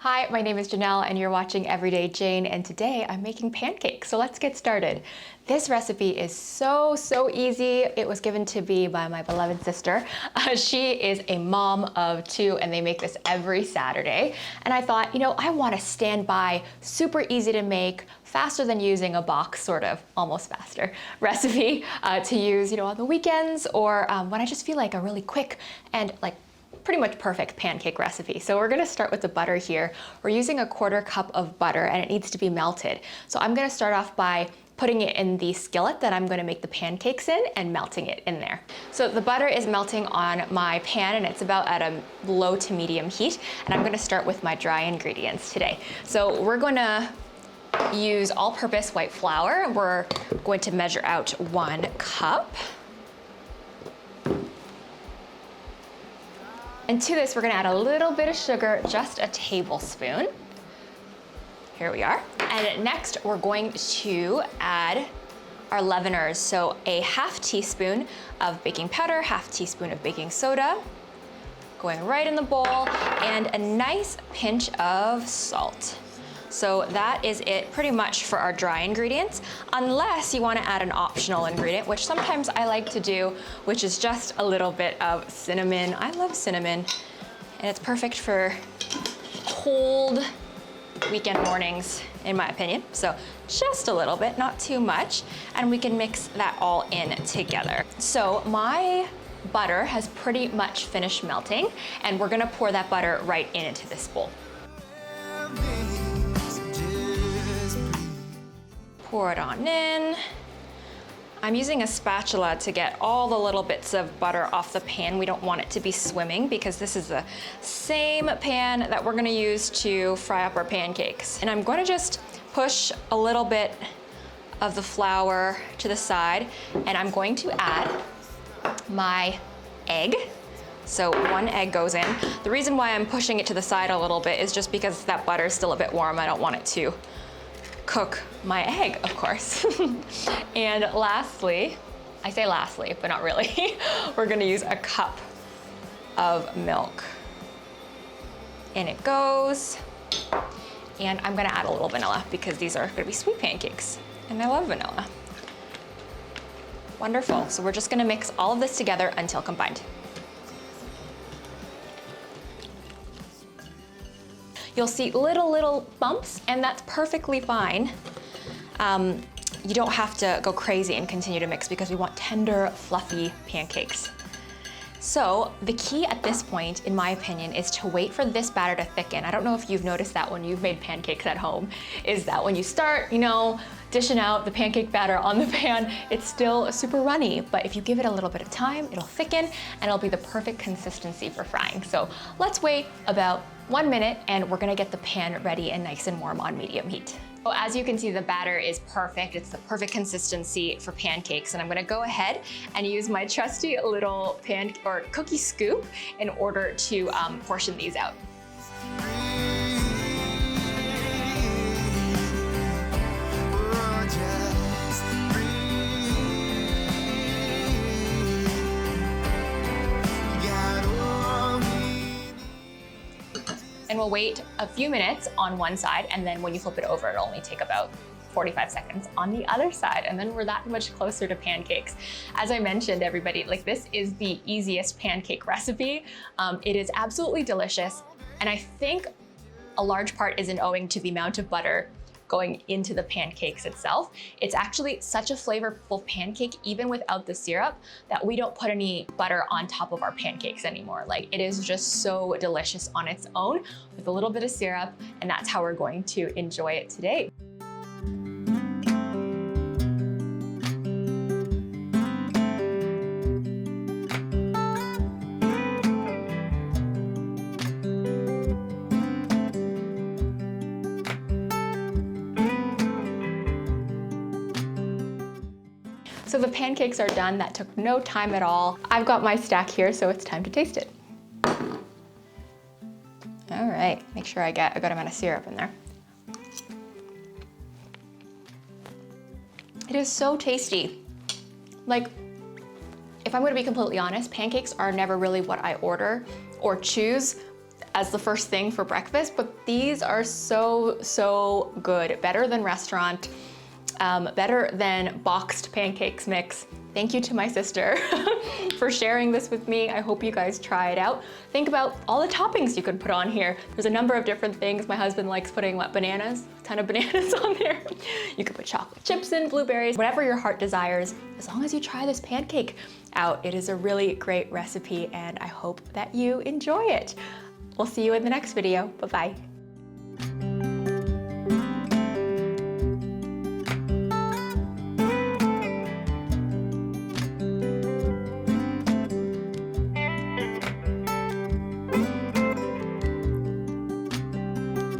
Hi, my name is Janelle and you're watching Everyday Jane, and today I'm making pancakes. So let's get started. This recipe is so easy. It was given to me by my beloved sister. She is a mom of two and they make this every Saturday. And I thought, I want a standby, super easy to make, faster than using a box, sort of, almost faster recipe to use, on the weekends or when I just feel like a really quick and pretty much perfect pancake recipe. So we're gonna start with the butter here. We're using 1/4 cup of butter and it needs to be melted. So I'm gonna start off by putting it in the skillet that I'm gonna make the pancakes in and melting it in there. So the butter is melting on my pan and it's about at a low to medium heat. And I'm gonna start with my dry ingredients today. So we're gonna use all-purpose white flour. We're going to measure out 1 cup. And to this, we're gonna add a little bit of sugar, just a tablespoon. Here we are. And next, we're going to add our leaveners. So a 1/2 teaspoon of baking powder, 1/2 teaspoon of baking soda, going right in the bowl, and a nice pinch of salt. So that is it pretty much for our dry ingredients, unless you want to add an optional ingredient, which sometimes I like to do, which is just a little bit of cinnamon. I love cinnamon, and it's perfect for cold weekend mornings, in my opinion. So just a little bit, not too much, and we can mix that all in together. So my butter has pretty much finished melting, and we're gonna pour that butter right into this bowl. Pour it on in. I'm using a spatula to get all the little bits of butter off the pan. We don't want it to be swimming because this is the same pan that we're gonna use to fry up our pancakes. And I'm gonna just push a little bit of the flour to the side, and I'm going to add my egg. So 1 egg goes in. The reason why I'm pushing it to the side a little bit is just because that butter is still a bit warm. I don't want it to cook my egg, of course. And lastly, I say lastly, but not really, we're gonna use 1 cup of milk. In it goes. And I'm gonna add a little vanilla because these are gonna be sweet pancakes, and I love vanilla. Wonderful, so we're just gonna mix all of this together until combined. You'll see little bumps, and that's perfectly fine. You don't have to go crazy and continue to mix because we want tender, fluffy pancakes. So the key at this point, in my opinion, is to wait for this batter to thicken. I don't know if you've noticed that when you've made pancakes at home, is that when you start, dishing out the pancake batter on the pan, it's still super runny, but if you give it a little bit of time, it'll thicken and it'll be the perfect consistency for frying. So let's wait about 1 minute and we're gonna get the pan ready and nice and warm on medium heat. So as you can see, the batter is perfect. It's the perfect consistency for pancakes, and I'm gonna go ahead and use my trusty little cookie scoop in order to portion these out. And we'll wait a few minutes on one side, and then when you flip it over, it'll only take about 45 seconds on the other side, and then we're that much closer to pancakes. As I mentioned, everybody, this is the easiest pancake recipe. It is absolutely delicious, and I think a large part isn't owing to the amount of butter going into the pancakes itself. It's actually such a flavorful pancake, even without the syrup, that we don't put any butter on top of our pancakes anymore. It is just so delicious on its own with a little bit of syrup, and that's how we're going to enjoy it today. So the pancakes are done. That took no time at all. I've got my stack here, so it's time to taste it. All right, make sure I get a good amount of syrup in there. It is so tasty. If I'm gonna be completely honest, pancakes are never really what I order or choose as the first thing for breakfast, but these are so good. Better than restaurant, better than boxed pancakes mix. Thank you to my sister for sharing this with me. I hope you guys try it out. Think about all the toppings you could put on here. There's a number of different things. My husband likes putting, bananas? A ton of bananas on there. You could put chocolate chips in, blueberries, whatever your heart desires. As long as you try this pancake out, it is a really great recipe, and I hope that you enjoy it. We'll see you in the next video. Bye-bye.